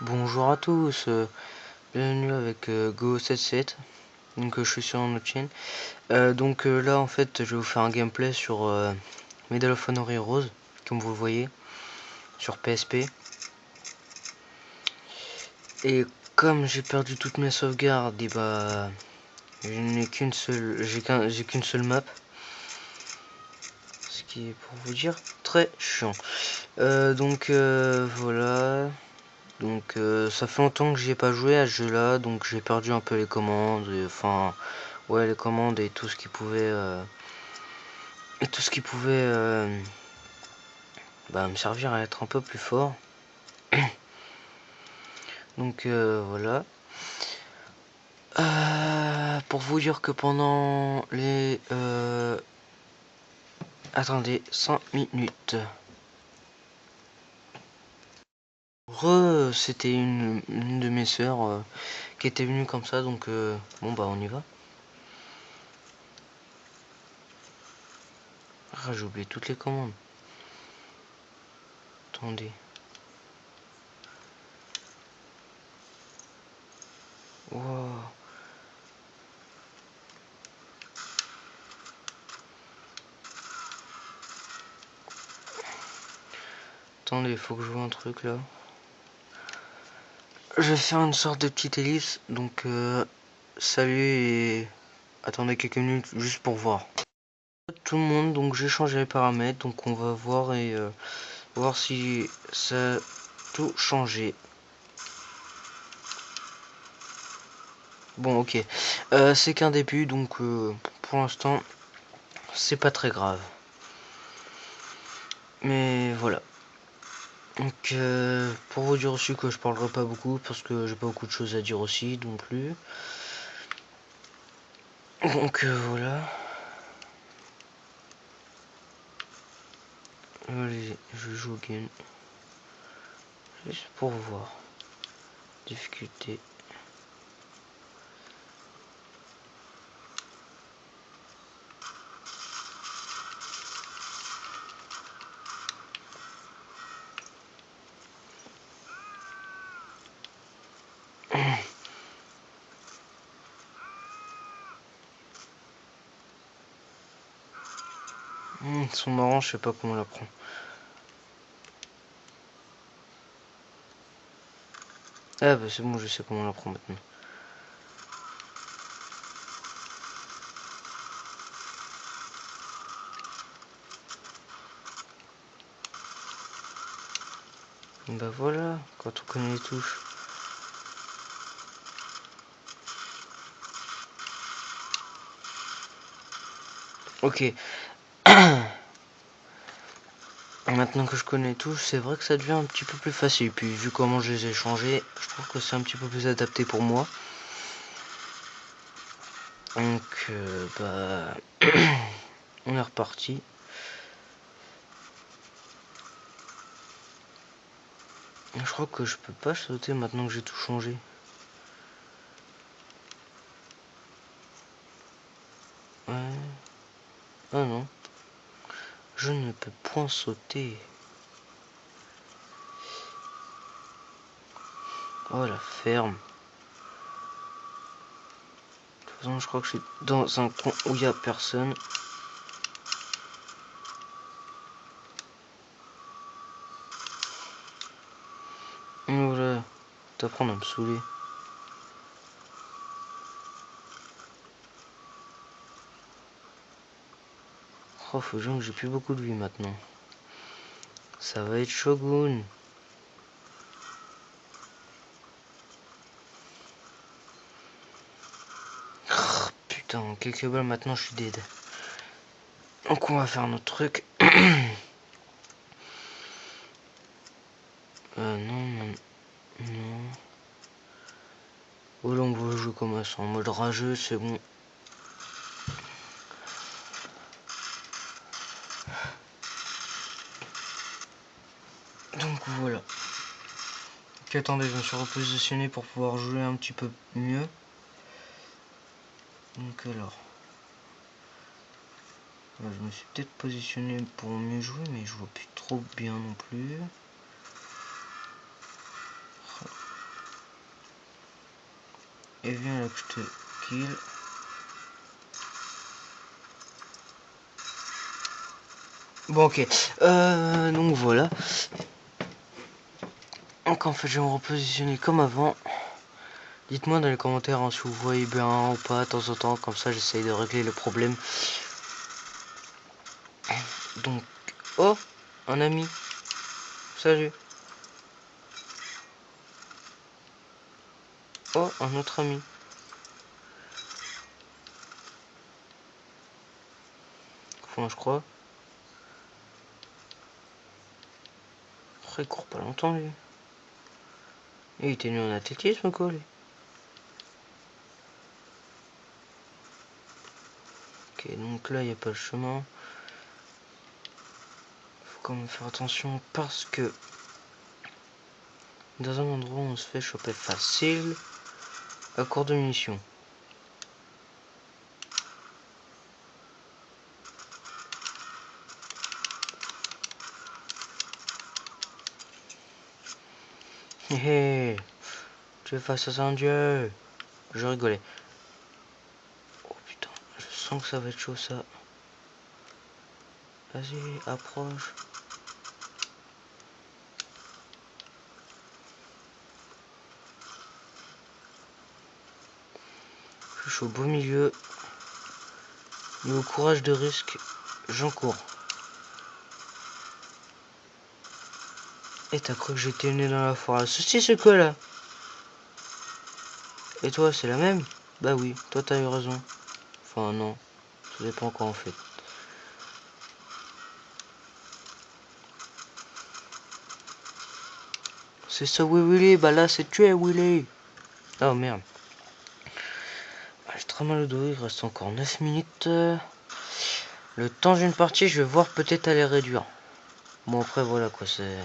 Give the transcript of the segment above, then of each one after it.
Bonjour à tous, bienvenue avec Go77, donc je suis sur notre chaîne. Là en fait je vais vous faire un gameplay sur Medal of Honor Heroes, comme vous le voyez, sur PSP. Et comme j'ai perdu toutes mes sauvegardes, et bah je n'ai qu'une seule, j'ai qu'une seule map. Ce qui est pour vous dire très chiant. Voilà. Donc ça fait longtemps que j'y ai pas joué à ce jeu là, donc j'ai perdu un peu les commandes, enfin ouais les commandes et tout ce qui pouvait me servir à être un peu plus fort. Donc voilà. Pour vous dire que pendant les attendez 5 minutes. C'était une de mes sœurs qui était venue comme ça, donc bon bah on y va. Ah, j'ai oublié toutes les commandes. Attendez. Wow. Attendez, il faut que je vois un truc là. Je vais faire une sorte de petite ellipse, donc salut et attendez quelques minutes juste pour voir. Tout le monde, donc j'ai changé les paramètres, donc on va voir et voir si ça a tout changé. Bon ok, c'est qu'un début, donc pour l'instant c'est pas très grave. Mais voilà. Donc pour vous dire aussi que je parlerai pas beaucoup parce que j'ai pas beaucoup de choses à dire aussi non plus. Donc voilà. Allez, je joue au game. Juste pour voir. Difficulté. Ils sont marrants, je sais pas comment on la prend. Ah bah c'est bon, je sais comment on la prend maintenant. Bah voilà, quand on connaît les touches. Ok. Maintenant que je connais les touches, c'est vrai que ça devient un petit peu plus facile. Puis vu comment je les ai changés, je trouve que c'est un petit peu plus adapté pour moi. Donc on est reparti. Je crois que je peux pas sauter maintenant que j'ai tout changé. Ouais. Ah non. Je ne peux point sauter. Oh la ferme. De toute façon, je crois que je suis dans un coin où il n'y a personne. Voilà. T'apprends à me saouler. Oh, faut que j'ai plus beaucoup de vie maintenant. Ça va être Shogun. Oh, putain, quelques balles maintenant je suis dead. Donc on va faire notre truc. Non. Oh là on va jouer comme ça en mode rageux, c'est bon. Donc voilà. Ok, attendez, je me suis repositionné pour pouvoir jouer un petit peu mieux. Donc alors. Je me suis peut-être positionné pour mieux jouer, mais je vois plus trop bien non plus. Et viens là que je te kill. Bon ok, donc voilà. Donc en fait je vais me repositionner comme avant. Dites-moi dans les commentaires hein, si vous voyez bien ou pas de temps en temps, comme ça j'essaye de régler le problème. Donc, oh, un ami, salut. Oh, un autre ami. Enfin je crois. Oh, il court pas longtemps lui. Et il était né en athlétisme quoi lui. Ok, donc là il n'y a pas le chemin. Faut quand même faire attention parce que dans un endroit où on se fait choper facile à court de munitions. Hé, tu es face à un dieu. Je rigolais. Oh putain, je sens que ça va être chaud ça. Vas-y, approche. Je suis au beau milieu. Et au courage de risque, j'en cours. Et t'as cru que j'étais né dans la forêt. Ceci c'est quoi là? Et toi, c'est la même? Bah oui, toi t'as eu raison. Enfin non, ça dépend quoi en fait. C'est ça oui Willy, bah là c'est tué Willy. Oh merde. J'ai très mal au dos, il reste encore 9 minutes. Le temps d'une partie, je vais voir peut-être à les réduire. Bon après voilà quoi, c'est...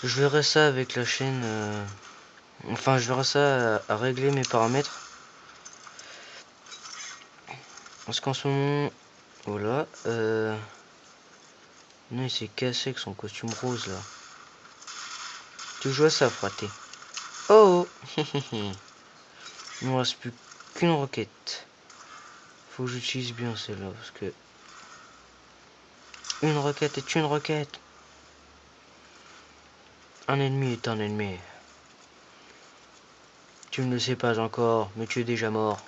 Je verrai ça avec la chaîne... Enfin je verrai ça à régler mes paramètres. Parce qu'en ce moment... Voilà. Non il s'est cassé avec son costume rose là. Tu joues à ça fraté. Oh. Il ne me reste plus qu'une roquette. Faut que j'utilise bien celle-là parce que... Une roquette est une roquette. Un ennemi est un ennemi. Tu ne le sais pas encore, mais tu es déjà mort.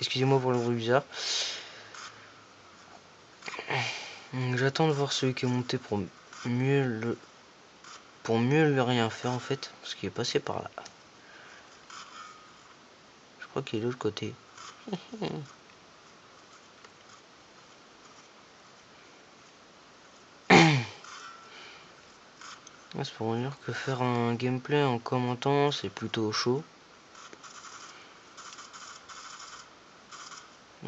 Excusez-moi pour le bruit bizarre. J'attends de voir celui qui est monté pour mieux lui rien faire en fait, parce qu'il est passé par là. Je crois qu'il est de l'autre côté. C'est pour dire que faire un gameplay en commentant c'est plutôt chaud.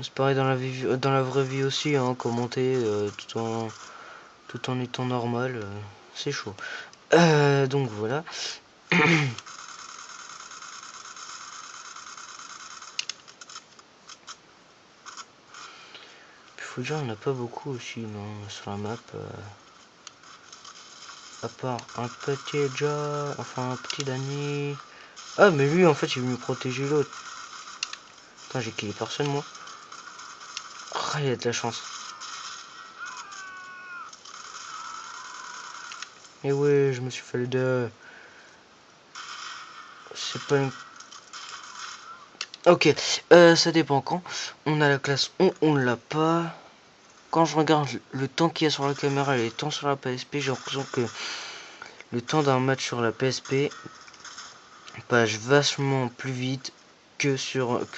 C'est pareil dans la vraie vie aussi, hein, commenter tout en étant normal, c'est chaud. Donc voilà. Il faut dire, on n'a pas beaucoup aussi non, sur la map. À part un petit Joe, enfin un petit Danny. Ah, mais lui en fait il est venu protéger l'autre. Putain, j'ai killé personne moi. Oh, il a de la chance. Et ouais, je me suis fait le 2. C'est pas une... Ok, ça dépend quand. On a la classe on l'a pas. Quand je regarde le temps qu'il y a sur la caméra et le temps sur la PSP, j'ai l'impression que le temps d'un match sur la PSP passe vachement plus vite que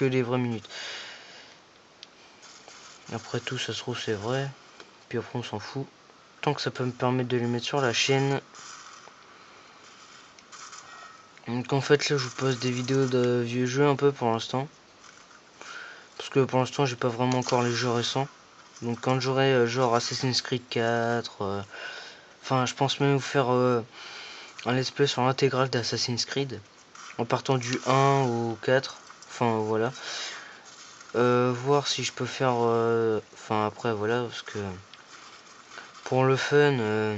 les vraies minutes. Après tout, ça se trouve c'est vrai. Puis après on s'en fout. Tant que ça peut me permettre de les mettre sur la chaîne. Donc en fait là je vous poste des vidéos de vieux jeux un peu pour l'instant. Parce que pour l'instant j'ai pas vraiment encore les jeux récents. Donc quand j'aurai genre Assassin's Creed 4, enfin je pense même vous faire un let's play sur l'intégrale d'Assassin's Creed. En partant du 1 au 4. Enfin voilà. Voir si je peux faire... Enfin après voilà parce que... Pour le fun,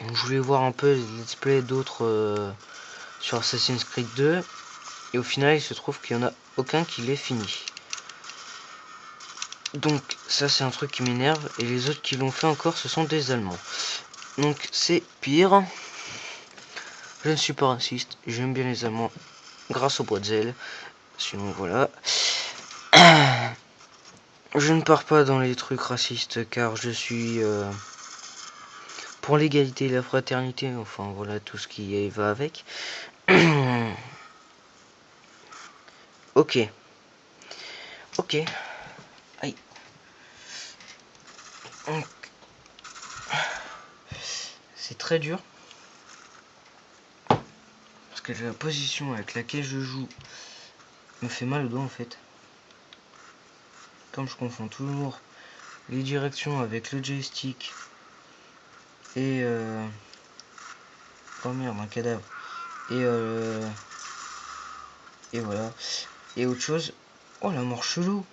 Donc, je voulais voir un peu les let's play d'autres sur Assassin's Creed 2. Et au final, il se trouve qu'il n'y en a aucun qui l'ait fini. Donc ça c'est un truc qui m'énerve. Et les autres qui l'ont fait encore, ce sont des Allemands. Donc c'est pire. Je ne suis pas raciste. J'aime bien les Allemands grâce au bretzel. Sinon voilà. Je ne pars pas dans les trucs racistes car je suis pour l'égalité et la fraternité. Enfin voilà tout ce qui va avec. Ok. Ok. Aïe. C'est très dur. Parce que la position avec laquelle je joue me fait mal au doigt en fait. Comme je confonds toujours les directions avec le joystick et oh merde, un cadavre et voilà, et autre chose. Oh la mort chelou.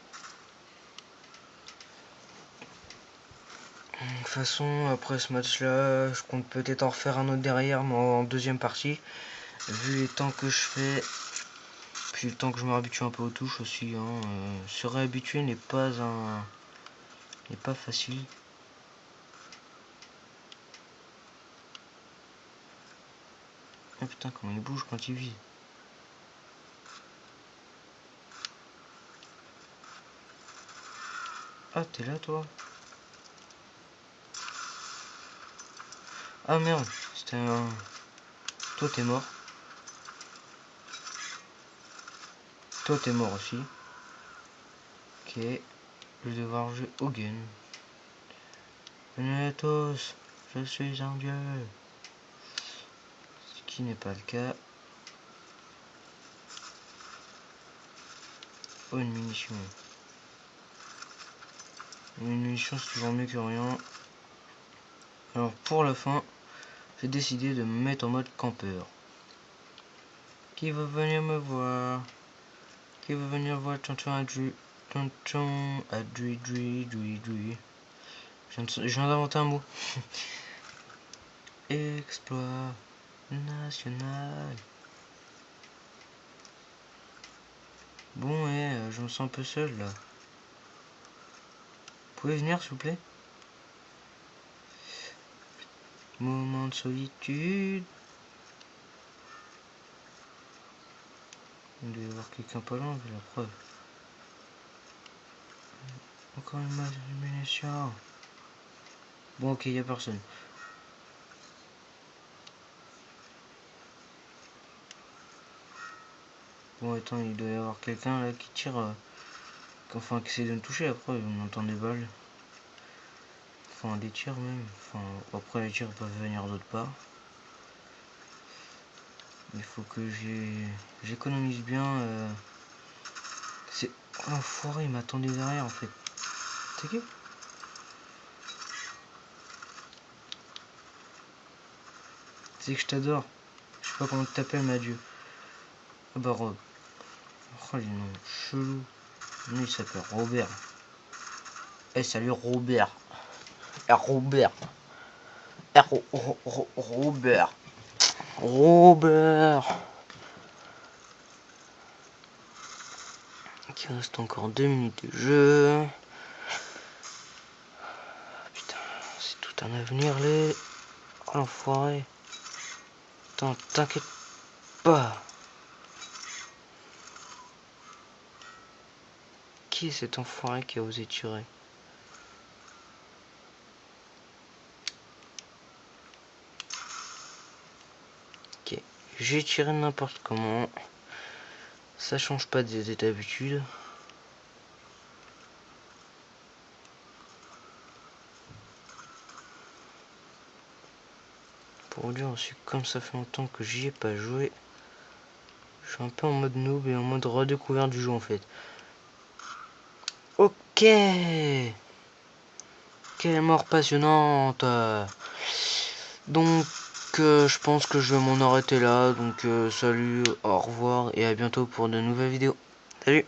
De toute façon après ce match là je compte peut-être en refaire un autre derrière mais en deuxième partie vu les temps que je fais, puis le temps que je me réhabitue un peu aux touches aussi hein. Se réhabituer n'est pas facile. Ah putain comment il bouge quand il vise. Ah t'es là toi. Ah merde, c'était un... Toi t'es mort. Toi t'es mort aussi. Ok, je vais devoir jouer au gun. Venez tous, je suis un dieu. Ce qui n'est pas le cas. Oh une munition. Une munition c'est toujours mieux que rien. Alors pour la fin, j'ai décidé de me mettre en mode campeur. Qui veut venir me voir? Qui veut venir voir tonton Adru? Tonton Adru. Je viens d'inventer un mot. Exploit national. Bon je me sens un peu seul là. Vous pouvez venir s'il vous plaît? Moment de solitude. Il doit y avoir quelqu'un pas loin, la preuve. Encore une munition. Bon ok, y a personne. Bon attends, il doit y avoir quelqu'un là qui tire. Enfin qui essaie de me toucher après, on entend des balles. Enfin des tirs même. Enfin après les tirs peuvent venir d'autre part. Il faut que j'économise bien. C'est... Oh l'enfoiré, il m'attendait derrière en fait. T'es qui? C'est que je t'adore. Je sais pas comment tu t'appelles, mais adieu. Ah bah Rob. Oh les noms chelous. Lui il s'appelle Robert. Eh salut Robert. Robert. Robert. Robert. Il reste encore 2 minutes de jeu. Putain, c'est tout un avenir les... Oh l'enfoiré. Attends, t'inquiète pas. Qui est cet enfoiré qui a osé tirer? Ok, j'ai tiré n'importe comment. Ça change pas des d'habitude. Pour vous dire aussi, comme ça fait longtemps que j'y ai pas joué, je suis un peu en mode noob et en mode redécouverte du jeu en fait. Ok. Quelle mort passionnante. Donc je pense que je vais m'en arrêter là. Donc salut, au revoir et à bientôt pour de nouvelles vidéos. Salut.